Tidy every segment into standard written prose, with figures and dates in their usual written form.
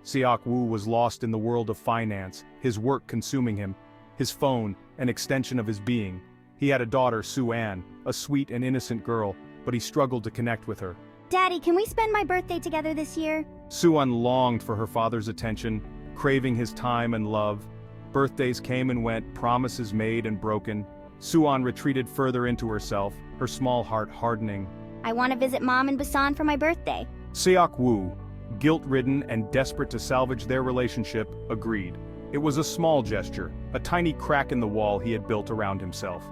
Seok-woo was lost in the world of finance, his work consuming him, his phone, an extension of his being. He had a daughter, Soo-an, a sweet and innocent girl, but he struggled to connect with her. Daddy, can we spend my birthday together this year? Soo-an longed for her father's attention, craving his time and love. Birthdays came and went, promises made and broken. Soo-an retreated further into herself, her small heart hardening. I want to visit Mom in Busan for my birthday. Seok-woo, guilt-ridden and desperate to salvage their relationship, agreed. It was a small gesture, a tiny crack in the wall he had built around himself.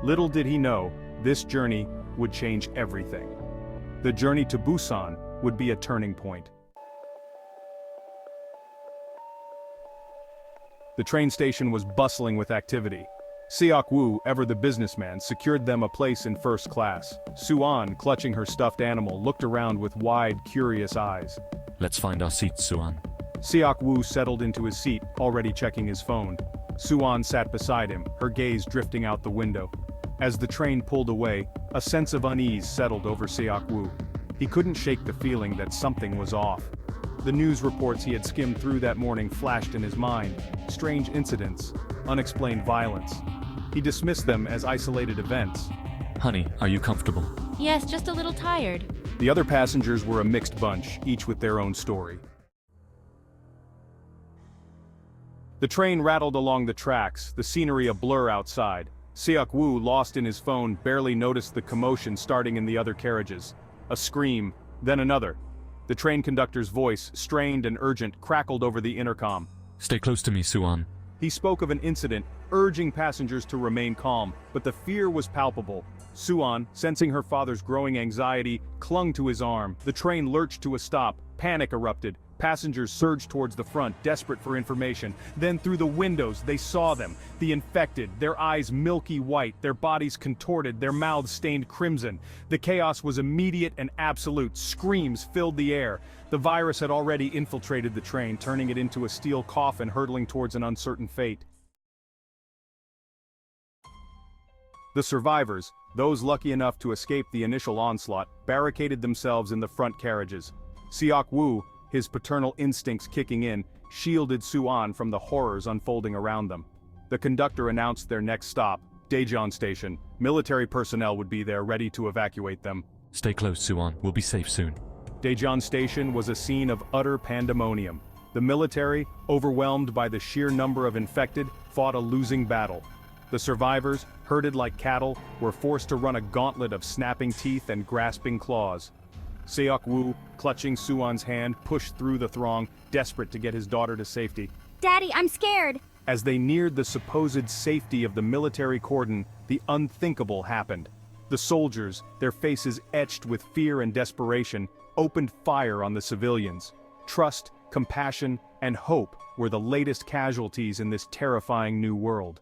Little did he know, this journey would change everything. The journey to Busan would be a turning point. The train station was bustling with activity. Seok-woo, ever the businessman, secured them a place in first class. Soo-an, clutching her stuffed animal, looked around with wide, curious eyes. Let's find our seats, Soo-an. Seok-woo settled into his seat, already checking his phone. Soo-an sat beside him, her gaze drifting out the window. As the train pulled away, a sense of unease settled over Seok-woo. He couldn't shake the feeling that something was off. The news reports he had skimmed through that morning flashed in his mind. Strange incidents, unexplained violence. He dismissed them as isolated events. Honey, are you comfortable? Yes, just a little tired. The other passengers were a mixed bunch, each with their own story. The train rattled along the tracks, the scenery a blur outside. Seok-woo, lost in his phone, barely noticed the commotion starting in the other carriages. A scream, then another. The train conductor's voice, strained and urgent, crackled over the intercom. Stay close to me, Soo-an. He spoke of an incident, urging passengers to remain calm, but the fear was palpable. Soo-an, sensing her father's growing anxiety, clung to his arm. The train lurched to a stop. Panic erupted. Passengers surged towards the front, desperate for information. Then through the windows, they saw them, the infected, their eyes milky white, their bodies contorted, their mouths stained crimson. The chaos was immediate and absolute. Screams filled the air. The virus had already infiltrated the train, turning it into a steel coffin hurtling towards an uncertain fate. The survivors, those lucky enough to escape the initial onslaught, barricaded themselves in the front carriages. Seok-woo, his paternal instincts kicking in, shielded Soo-an from the horrors unfolding around them. The conductor announced their next stop, Daejeon Station. Military personnel would be there ready to evacuate them. Stay close, Soo-an. We'll be safe soon. Daejeon Station was a scene of utter pandemonium. The military, overwhelmed by the sheer number of infected, fought a losing battle. The survivors, herded like cattle, were forced to run a gauntlet of snapping teeth and grasping claws. Seok-woo, clutching Soo-an's hand, pushed through the throng, desperate to get his daughter to safety. Daddy, I'm scared. As they neared the supposed safety of the military cordon, the unthinkable happened. The soldiers, their faces etched with fear and desperation, opened fire on the civilians. Trust, compassion, and hope were the latest casualties in this terrifying new world.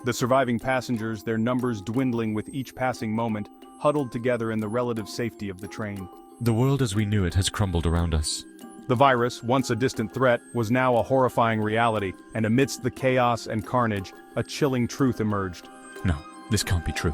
The surviving passengers, their numbers dwindling with each passing moment, huddled together in the relative safety of the train. The world as we knew it has crumbled around us. The virus, once a distant threat, was now a horrifying reality, and amidst the chaos and carnage, a chilling truth emerged. No, this can't be true.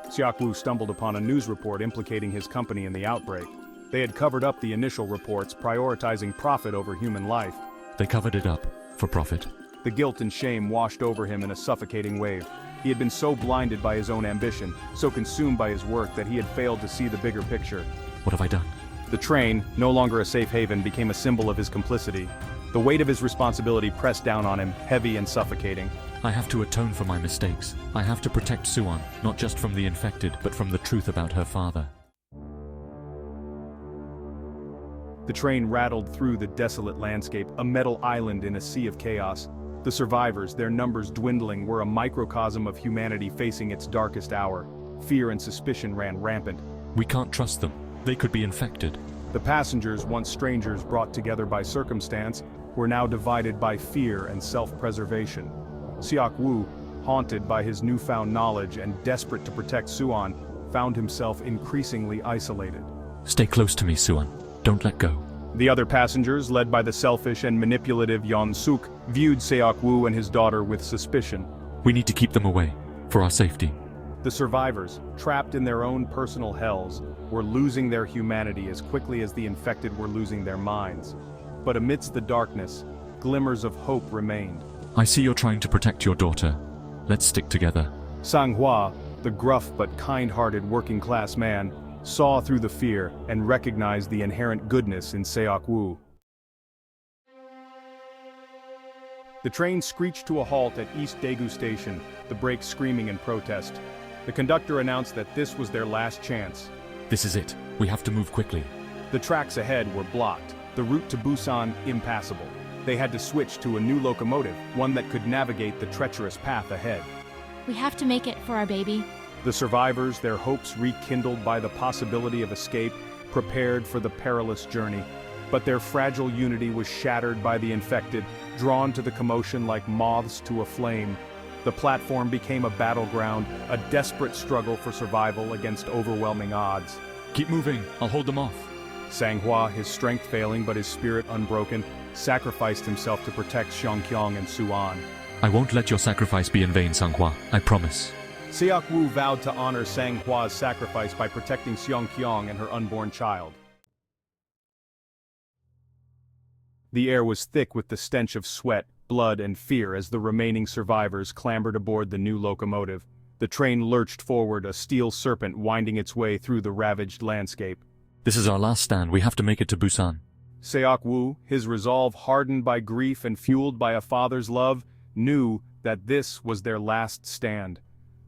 Seok-woo stumbled upon a news report implicating his company in the outbreak. They had covered up the initial reports, prioritizing profit over human life. They covered it up, for profit. The guilt and shame washed over him in a suffocating wave. He had been so blinded by his own ambition, so consumed by his work that he had failed to see the bigger picture. What have I done? The train, no longer a safe haven, became a symbol of his complicity. The weight of his responsibility pressed down on him, heavy and suffocating. I have to atone for my mistakes. I have to protect Soo-an, not just from the infected, but from the truth about her father. The train rattled through the desolate landscape, a metal island in a sea of chaos. The survivors, their numbers dwindling, were a microcosm of humanity facing its darkest hour. Fear and suspicion ran rampant. We can't trust them. They could be infected. The passengers, once strangers brought together by circumstance, were now divided by fear and self-preservation. Seok-woo, haunted by his newfound knowledge and desperate to protect Soo-an, found himself increasingly isolated. Stay close to me, Soo-an. Don't let go. The other passengers, led by the selfish and manipulative Yeon-suk, viewed Seok-woo and his daughter with suspicion. We need to keep them away, for our safety. The survivors, trapped in their own personal hells, were losing their humanity as quickly as the infected were losing their minds. But amidst the darkness, glimmers of hope remained. I see you're trying to protect your daughter. Let's stick together. Sang-hwa, the gruff but kind-hearted working-class man, saw through the fear and recognized the inherent goodness in Seok-woo. The train screeched to a halt at East Daegu Station, the brakes screaming in protest. The conductor announced that this was their last chance. This is it. We have to move quickly. The tracks ahead were blocked, the route to Busan impassable. They had to switch to a new locomotive, one that could navigate the treacherous path ahead. We have to make it for our baby. The survivors, their hopes rekindled by the possibility of escape, prepared for the perilous journey. But their fragile unity was shattered by the infected, drawn to the commotion like moths to a flame. The platform became a battleground, a desperate struggle for survival against overwhelming odds. Keep moving. I'll hold them off. Sang-hwa, his strength failing but his spirit unbroken, sacrificed himself to protect Seok-kyung and Suan. I won't let your sacrifice be in vain, Sang-hwa. I promise. Seok-woo vowed to honor Sang-hwa's sacrifice by protecting Seok-kyung and her unborn child. The air was thick with the stench of sweat, blood, and fear as the remaining survivors clambered aboard the new locomotive. The train lurched forward, a steel serpent winding its way through the ravaged landscape. This is our last stand. We have to make it to Busan. Seok-woo, his resolve hardened by grief and fueled by a father's love, knew that this was their last stand.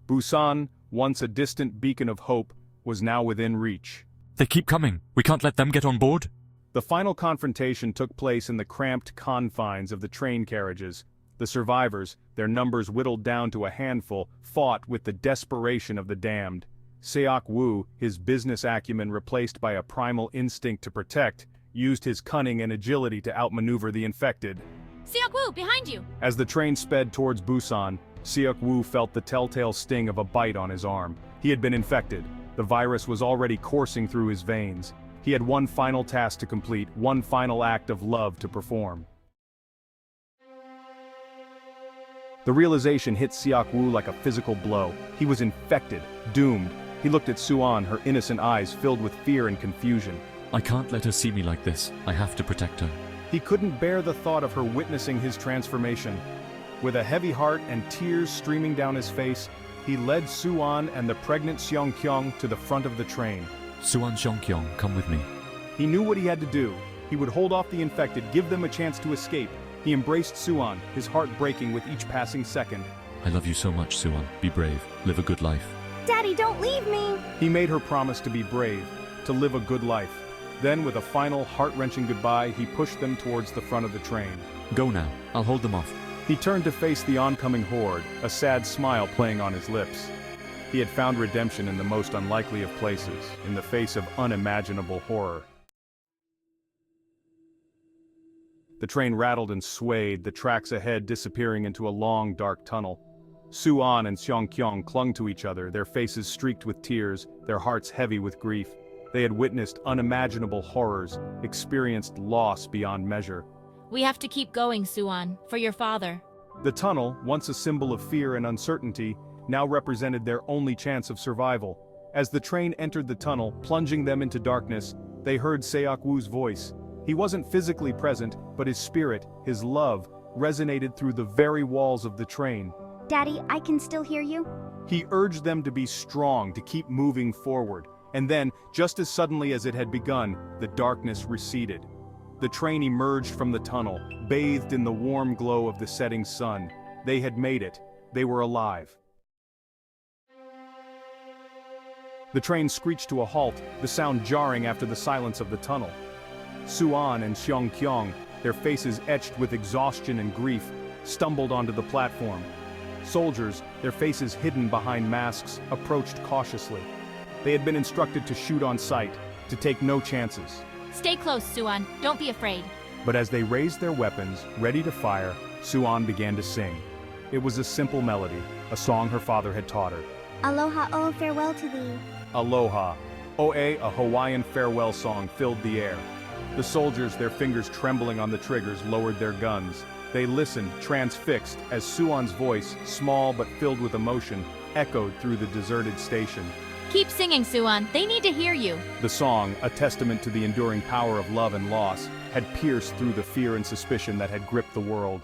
Busan, once a distant beacon of hope, was now within reach. They keep coming. We can't let them get on board. The final confrontation took place in the cramped confines of the train carriages. The survivors, their numbers whittled down to a handful, fought with the desperation of the damned. Seok-woo, his business acumen replaced by a primal instinct to protect, used his cunning and agility to outmaneuver the infected. Seok-woo, behind you! As the train sped towards Busan, Seok-woo felt the telltale sting of a bite on his arm. He had been infected. The virus was already coursing through his veins. He had one final task to complete, one final act of love to perform. The realization hit Seok-woo like a physical blow. He was infected, doomed. He looked at Suan, her innocent eyes filled with fear and confusion. I can't let her see me like this. I have to protect her. He couldn't bear the thought of her witnessing his transformation. With a heavy heart and tears streaming down his face, he led Suan and the pregnant Seok-kyung to the front of the train. Suan Seok-kyung, come with me. He knew what he had to do. He would hold off the infected, give them a chance to escape. He embraced Suan, his heart breaking with each passing second. I love you so much, Suan. Be brave. Live a good life. Daddy, don't leave me! He made her promise to be brave, to live a good life. Then, with a final, heart-wrenching goodbye, he pushed them towards the front of the train. Go now. I'll hold them off. He turned to face the oncoming horde, a sad smile playing on his lips. He had found redemption in the most unlikely of places, in the face of unimaginable horror. The train rattled and swayed, the tracks ahead disappearing into a long, dark tunnel. Suan and Seok-kyung clung to each other, their faces streaked with tears, their hearts heavy with grief. They had witnessed unimaginable horrors, experienced loss beyond measure. We have to keep going, Suan, for your father. The tunnel, once a symbol of fear and uncertainty, now represented their only chance of survival. As the train entered the tunnel, plunging them into darkness, they heard Seok-woo's voice. He wasn't physically present, but his spirit, his love, resonated through the very walls of the train. Daddy, I can still hear you? He urged them to be strong, to keep moving forward. And then, just as suddenly as it had begun, the darkness receded. The train emerged from the tunnel, bathed in the warm glow of the setting sun. They had made it. They were alive. The train screeched to a halt, the sound jarring after the silence of the tunnel. Suan and Seok-kyung, their faces etched with exhaustion and grief, stumbled onto the platform. Soldiers, their faces hidden behind masks, approached cautiously. They had been instructed to shoot on sight, to take no chances. Stay close, Suan. Don't be afraid. But as they raised their weapons, ready to fire, Suan began to sing. It was a simple melody, a song her father had taught her. Aloha, oh, farewell to thee. Aloha. Oe, a Hawaiian farewell song, filled the air. The soldiers, their fingers trembling on the triggers, lowered their guns. They listened, transfixed, as Suan's voice, small but filled with emotion, echoed through the deserted station. Keep singing, Suan. They need to hear you. The song, a testament to the enduring power of love and loss, had pierced through the fear and suspicion that had gripped the world.